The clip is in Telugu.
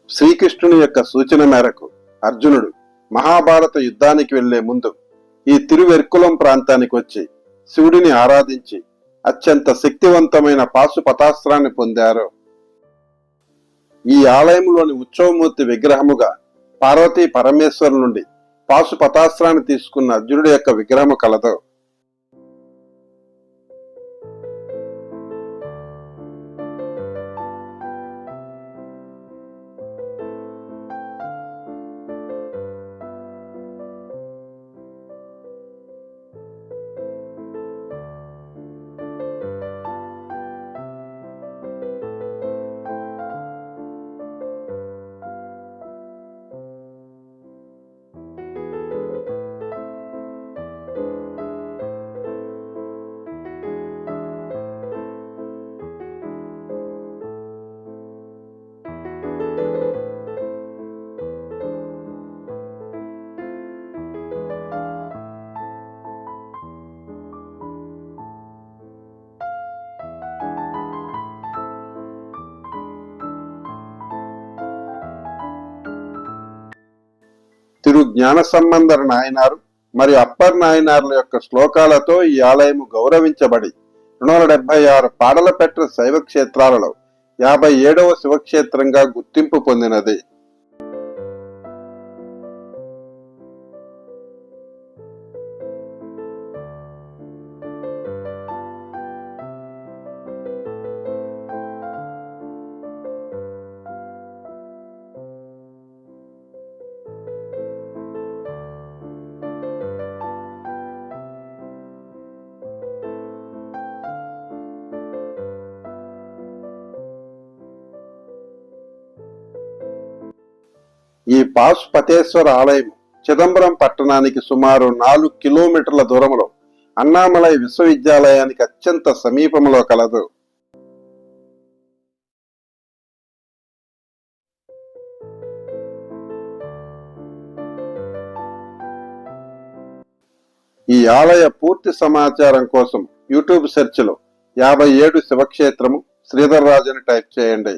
శ్రీకృష్ణుని యొక్క సూచన మేరకు అర్జునుడు మహాభారత యుద్ధానికి వెళ్లే ముందు ఈ తిరువెర్కులం ప్రాంతానికి వచ్చి శివుడిని ఆరాధించి అత్యంత శక్తివంతమైన పాశుపతాస్త్రాన్ని పొందారు. ఈ ఆలయంలోని ఉత్సవమూర్తి విగ్రహముగా పార్వతీ పరమేశ్వరు నుండి పాశుపతాస్త్రాన్ని తీసుకున్న అర్జునుడి యొక్క విగ్రహము కలదు. తిరు జ్ఞాన సంబంధర నాయనారు మరియు అప్పర్ నాయనార్ల యొక్క శ్లోకాలతో ఈ ఆలయము గౌరవించబడి 276 పాడలపెట్ట శైవ క్షేత్రాలలో 57వ శివక్షేత్రంగా గుర్తింపు పొందినది. ఈ పాశుపతేశ్వర ఆలయం చిదంబరం పట్టణానికి సుమారు 4 కిలోమీటర్ల దూరంలో అన్నామలై విశ్వవిద్యాలయానికి అత్యంత సమీపంలో కలదు. ఈ ఆలయ పూర్తి సమాచారం కోసం యూట్యూబ్ సెర్చ్ లో 57 శివక్షేత్రము శ్రీధర్ రాజు అని టైప్ చేయండి.